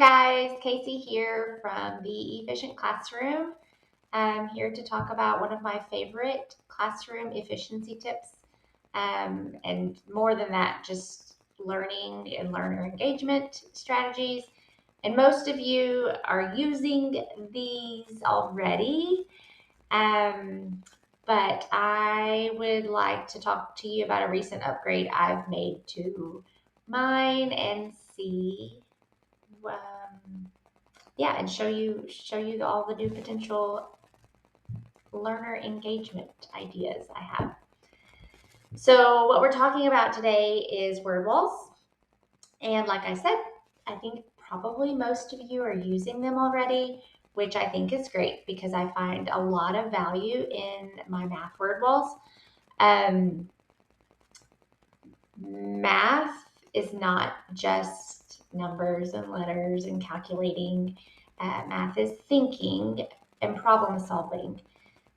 guys, Casey here from the Efficient Classroom. I'm here to talk about one of my favorite classroom efficiency tips. And more than that, just learning and learner engagement strategies. And most of you are using these already. But I would like to talk to you about a recent upgrade I've made to mine and see and show you all the new potential learner engagement ideas I have. So what we're talking about today is word walls. And like I said, I think probably most of you are using them already, which I think is great because I find a lot of value in my math word walls. Math is not just numbers and letters and calculating. Math is thinking and problem solving.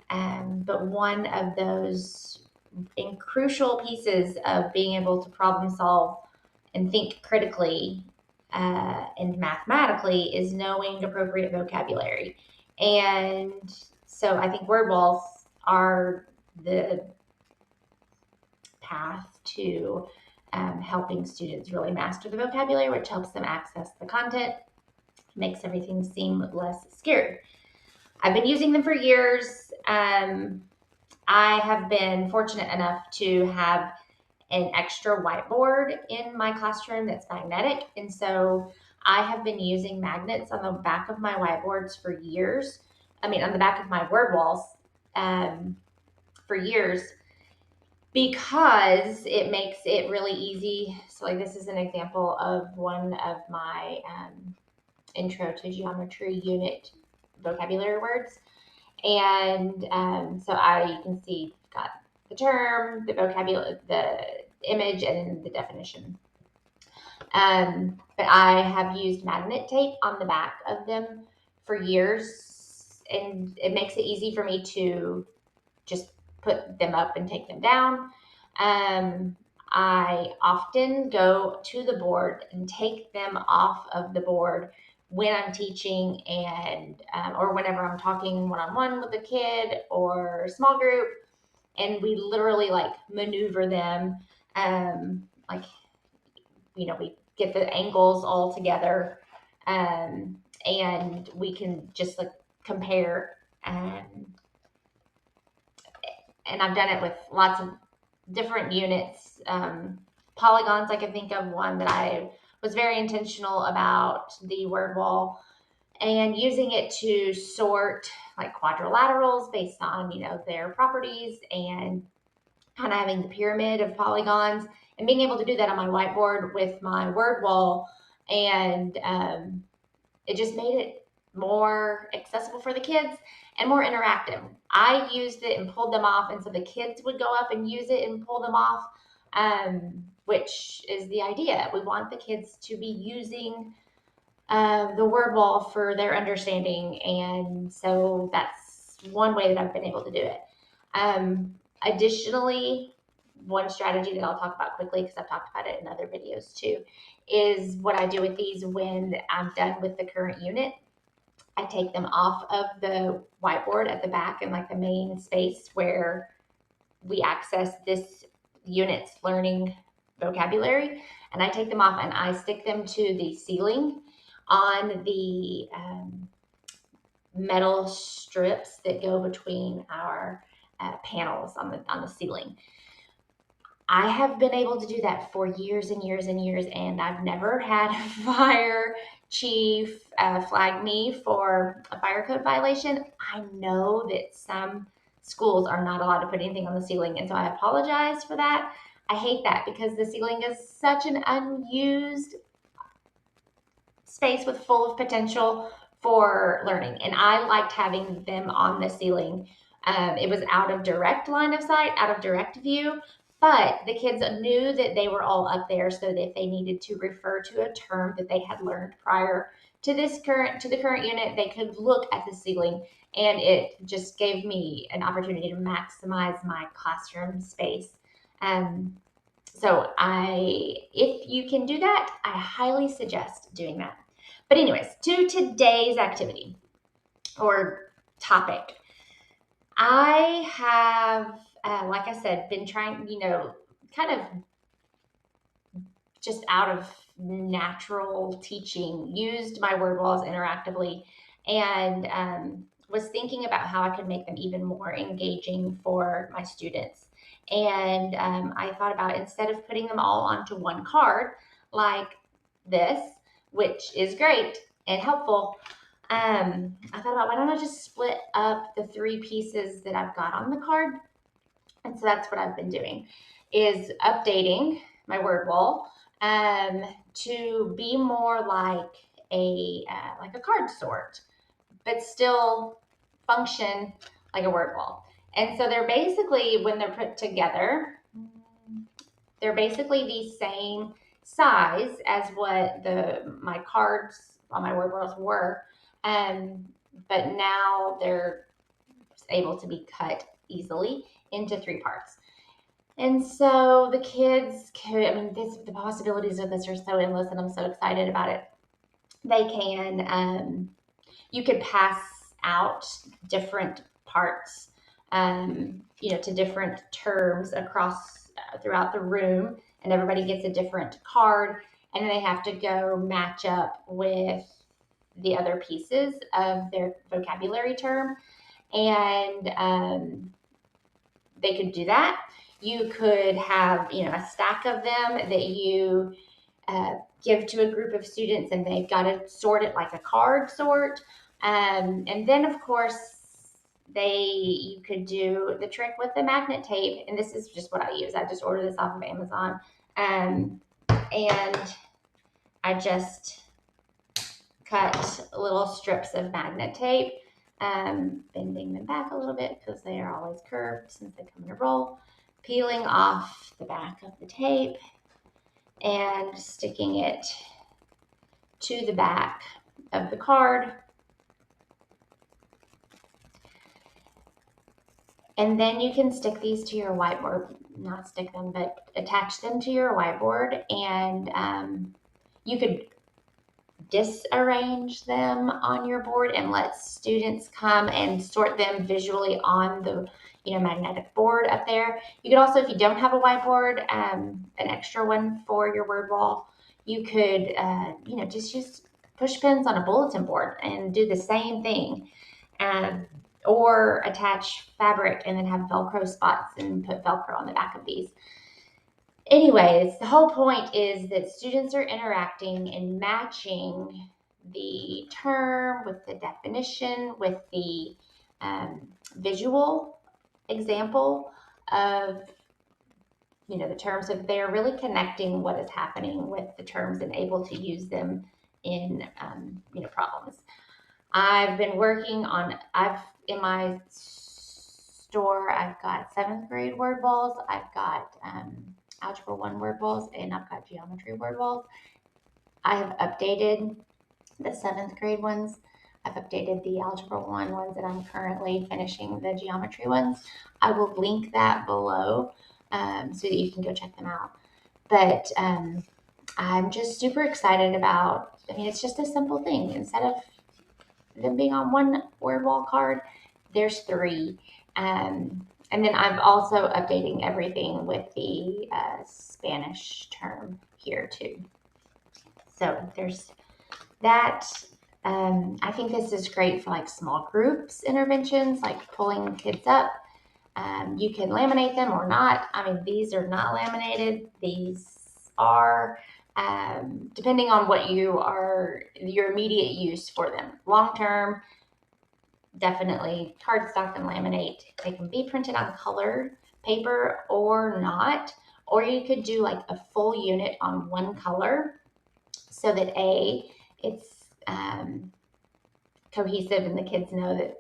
But one of those crucial pieces of being able to problem solve and think critically and mathematically is knowing appropriate vocabulary. And so I think word walls are the path to helping students really master the vocabulary, which helps them access the content, makes everything seem less scary. I've been using them for years. I have been fortunate enough to have an extra whiteboard in my classroom that's magnetic. And so I have been using magnets on the back of my whiteboards for years. On the back of my word walls for years, because it makes it really easy. So like this is an example of one of my intro to geometry unit vocabulary words. And so you can see got the term, the vocabulary, the image, and the definition. But I have used magnet tape on the back of them for years, and it makes it easy for me to just put them up and take them down. I often go to the board and take them off of the board when I'm teaching and or whenever I'm talking one-on-one with a kid or small group, and we literally like maneuver them, we get the angles all together, and we can just like compare. And I've done it with lots of different units. Polygons, I can think of one that I was very intentional about the word wall and using it to sort like quadrilaterals based on, their properties, and kind of having the pyramid of polygons and being able to do that on my whiteboard with my word wall. And it just made it more accessible for the kids and more interactive. I used it and pulled them off, and so the kids would go up and use it and pull them off, which is the idea. We want the kids to be using the word wall for their understanding, and so that's one way that I've been able to do it. Additionally, one strategy that I'll talk about quickly, because I've talked about it in other videos too, is what I do with these when I'm done with the current unit. I take them off of the whiteboard at the back in like the main space where we access this unit's learning vocabulary, and I take them off and I stick them to the ceiling on the metal strips that go between our panels on the ceiling. I have been able to do that for years and years and years, and I've never had a fire chief flag me for a fire code violation. I know that some schools are not allowed to put anything on the ceiling, and so I apologize for that. I hate that because the ceiling is such an unused space with full of potential for learning, and I liked having them on the ceiling. It was out of direct line of sight, out of direct view, but the kids knew that they were all up there, so that if they needed to refer to a term that they had learned prior to the current unit, they could look at the ceiling, and it just gave me an opportunity to maximize my classroom space. So if you can do that, I highly suggest doing that. But anyways, to today's activity or topic. I have, like I said, been trying, kind of just out of natural teaching, used my word walls interactively, and was thinking about how I could make them even more engaging for my students. And I thought about, instead of putting them all onto one card like this, which is great and helpful, I thought about, why don't I just split up the three pieces that I've got on the card? And so that's what I've been doing, is updating my word wall to be more like a card sort, but still function like a word wall. And so they're basically, when they're put together, they're basically the same size as what my cards on my word walls were, um, but now they're able to be cut easily into three parts. And so the kids could, the possibilities of this are so endless, and I'm so excited about it. They can, you could pass out different parts, to different terms across throughout the room, and everybody gets a different card, and then they have to go match up with the other pieces of their vocabulary term. And they could do that. You could have, a stack of them that you give to a group of students, and they've got to sort it like a card sort. And then, of course, you could do the trick with the magnet tape. And this is just what I use. I just ordered this off of Amazon. And I just cut little strips of magnet tape, bending them back a little bit because they are always curved since they come in a roll, peeling off the back of the tape and sticking it to the back of the card. And then you can stick these to your whiteboard, not stick them, but attach them to your whiteboard. And you could disarrange them on your board and let students come and sort them visually on the magnetic board up there. You could also, if you don't have a whiteboard, an extra one for your word wall, you could just use push pins on a bulletin board and do the same thing, or attach fabric and then have Velcro spots and put Velcro on the back of these. Anyways, the whole point is that students are interacting and matching the term with the definition, with the visual example of the terms. Of they're really connecting what is happening with the terms and able to use them in problems. I've been working on, in my store, I've got 7th grade word walls, I've got Algebra 1 word walls, and I've got geometry word walls. I have updated the 7th grade ones. I've updated the Algebra 1 ones, and I'm currently finishing the geometry ones. I will link that below so that you can go check them out. But I'm just super excited about, it's just a simple thing. Instead of them being on one word wall card, there's three. And then I'm also updating everything with the Spanish term here too. So there's that. I think this is great for like small groups interventions, like pulling kids up. You can laminate them or not. These are not laminated. These are, depending on what your immediate use for them. Long term, definitely cardstock and laminate. They can be printed on colored paper or not, or you could do like a full unit on one color, so that it's cohesive and the kids know that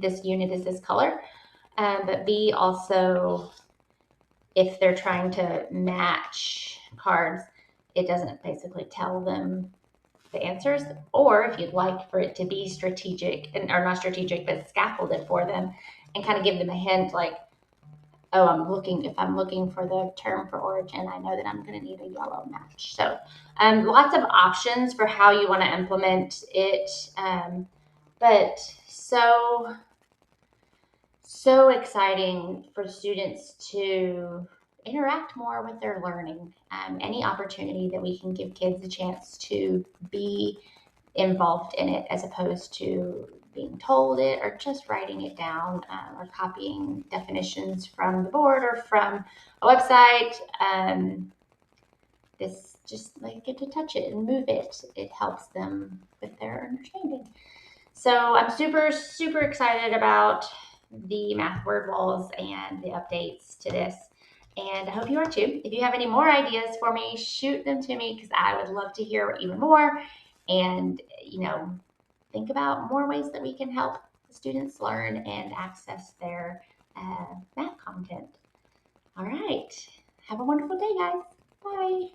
this unit is this color. But B, also, if they're trying to match cards, it doesn't basically tell them the answers. Or if you'd like for it to be strategic, or not strategic, but scaffolded for them, and kind of give them a hint, like, Oh, if I'm looking for the term for origin, I know that I'm going to need a yellow match. So lots of options for how you want to implement it. But so exciting for students to interact more with their learning. Any opportunity that we can give kids a chance to be involved in it as opposed to being told it or just writing it down or copying definitions from the board or from a website. This just like get to touch it and move it. It helps them with their understanding. So I'm super excited about the math word walls and the updates to this. And I hope you are too. If you have any more ideas for me, shoot them to me because I would love to hear even more. And, think about more ways that we can help students learn and access their math content. All right. Have a wonderful day, guys. Bye.